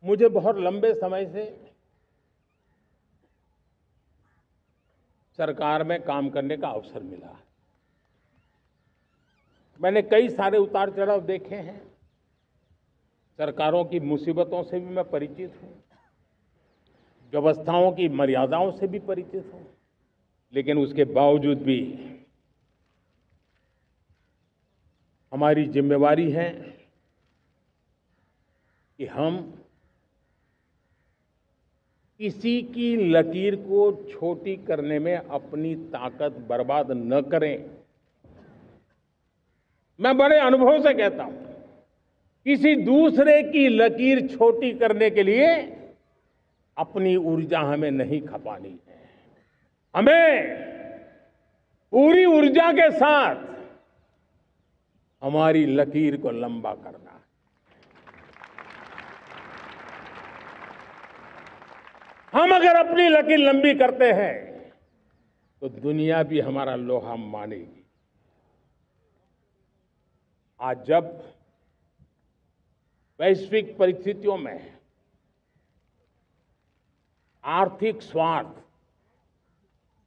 मुझे बहुत लंबे समय से सरकार में काम करने का अवसर मिला है। मैंने कई सारे उतार चढ़ाव देखे हैं। सरकारों की मुसीबतों से भी मैं परिचित हूं, व्यवस्थाओं की मर्यादाओं से भी परिचित हूं, लेकिन उसके बावजूद भी हमारी जिम्मेवारी है कि हम किसी की लकीर को छोटी करने में अपनी ताकत बर्बाद न करें। मैं बड़े अनुभव से कहता हूं, किसी दूसरे की लकीर छोटी करने के लिए अपनी ऊर्जा हमें नहीं खपानी है। हमें पूरी ऊर्जा के साथ हमारी लकीर को लंबा करना है। हम अगर अपनी लकीर लंबी करते हैं तो दुनिया भी हमारा लोहा मानेगी। आज जब वैश्विक परिस्थितियों में आर्थिक स्वार्थ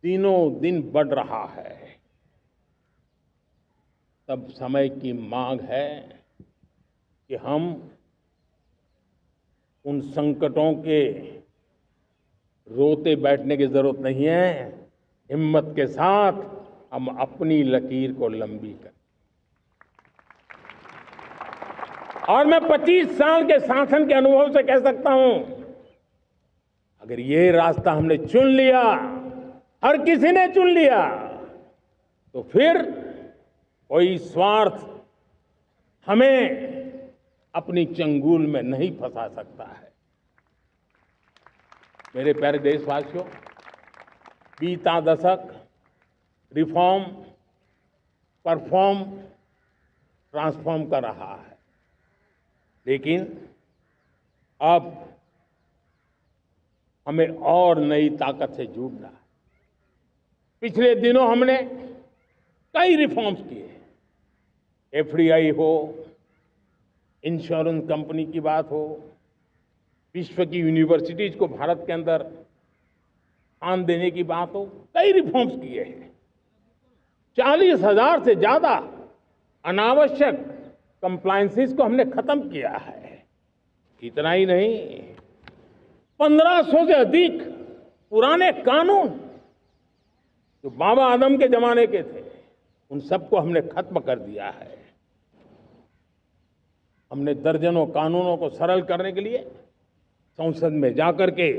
दिनों दिन बढ़ रहा है, तब समय की मांग है कि हम उन संकटों के रोते बैठने की जरूरत नहीं है। हिम्मत के साथ हम अपनी लकीर को लंबी करें। और मैं 25 साल के शासन के अनुभव से कह सकता हूं, अगर ये रास्ता हमने चुन लिया, हर किसी ने चुन लिया, तो फिर कोई स्वार्थ हमें अपनी चंगुल में नहीं फंसा सकता है। मेरे प्यारे देशवासियों, बीता दशक रिफॉर्म, परफॉर्म, ट्रांसफॉर्म कर रहा है, लेकिन अब हमें और नई ताकत से जुड़ना है। पिछले दिनों हमने कई रिफॉर्म्स किए। एफडीआई हो, इंश्योरेंस कंपनी की बात हो, विश्व की यूनिवर्सिटीज को भारत के अंदर स्थान देने की बात हो, कई रिफॉर्म्स किए हैं। 40,000 से ज्यादा अनावश्यक कंप्लायंसेस को हमने खत्म किया है। इतना ही नहीं, 1500 से अधिक पुराने कानून जो बाबा आदम के जमाने के थे, उन सबको हमने खत्म कर दिया है। हमने दर्जनों कानूनों को सरल करने के लिए संसद में जाकर के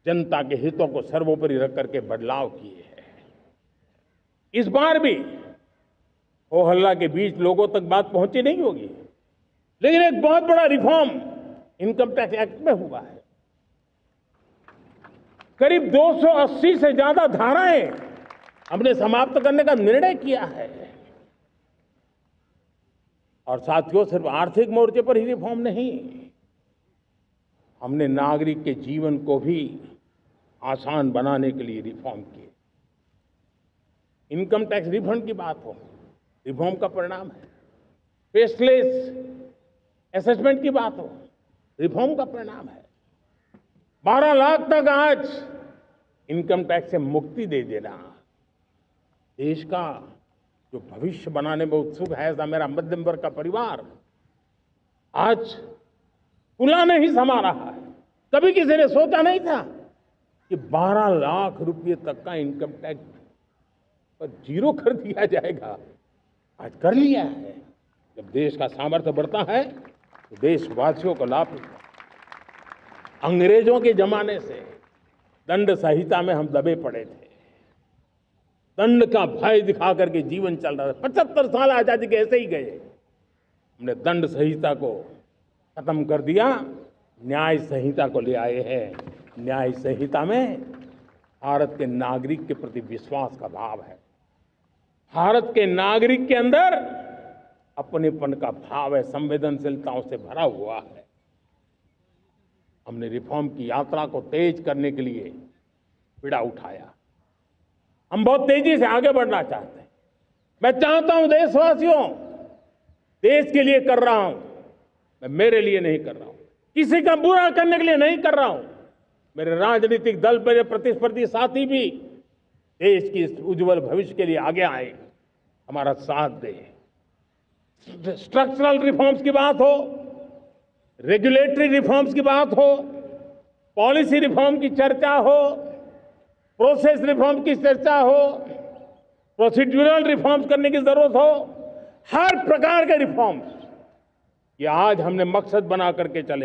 जनता के हितों को सर्वोपरि रख करके बदलाव किए हैं। इस बार भी हो हल्ला के बीच लोगों तक बात पहुंची नहीं होगी, लेकिन एक बहुत बड़ा रिफॉर्म इनकम टैक्स एक्ट में हुआ है। करीब 280 से ज्यादा धाराएं हमने समाप्त करने का निर्णय किया है। और साथियों, सिर्फ आर्थिक मोर्चे पर ही रिफॉर्म नहीं, हमने नागरिक के जीवन को भी आसान बनाने के लिए रिफॉर्म किए। इनकम टैक्स रिफंड की बात हो, रिफॉर्म का परिणाम है। फेसलेस असेसमेंट की बात हो, रिफॉर्म का परिणाम है। 12 लाख तक आज इनकम टैक्स से मुक्ति दे देना देश का जो भविष्य बनाने में उत्सुक है, ऐसा मेरा मध्यम वर्ग का परिवार आज खुला नहीं समा रहा है। कभी किसी ने सोचा नहीं था कि 12 लाख रुपए तक का इनकम टैक्स पर जीरो कर दिया जाएगा। आज कर लिया है। जब देश का सामर्थ्य बढ़ता है तो देशवासियों को लाभ मिलता है। अंग्रेजों के जमाने से दंड संहिता में हम दबे पड़े थे। दंड का भय दिखा करके जीवन चल रहा था। 75 साल आजादी के ऐसे ही गए। हमने दंड संहिता को खत्म कर दिया, न्याय संहिता को ले आए हैं। न्याय संहिता में भारत के नागरिक के प्रति विश्वास का भाव है। भारत के नागरिक के अंदर अपनेपन का भाव है, संवेदनशीलताओं से भरा हुआ है। हमने रिफॉर्म की यात्रा को तेज करने के लिए बीड़ा उठाया। हम बहुत तेजी से आगे बढ़ना चाहते हैं। मैं चाहता हूं देशवासियों, देश के लिए कर रहा हूं, मैं मेरे लिए नहीं कर रहा हूं। किसी का बुरा करने के लिए नहीं कर रहा हूं। मेरे राजनीतिक दल, मेरे प्रतिस्पर्धी साथी भी देश की इस उज्जवल भविष्य के लिए आगे आए, हमारा साथ दें। स्ट्रक्चरल रिफॉर्म्स की बात हो, रेगुलेटरी रिफॉर्म्स की बात हो, पॉलिसी रिफॉर्म की चर्चा हो, प्रोसेस रिफॉर्म की चर्चा हो, प्रोसीड्यूरल रिफॉर्म्स करने की जरूरत हो, हर प्रकार के रिफॉर्म्स ये आज हमने मकसद बना करके चले।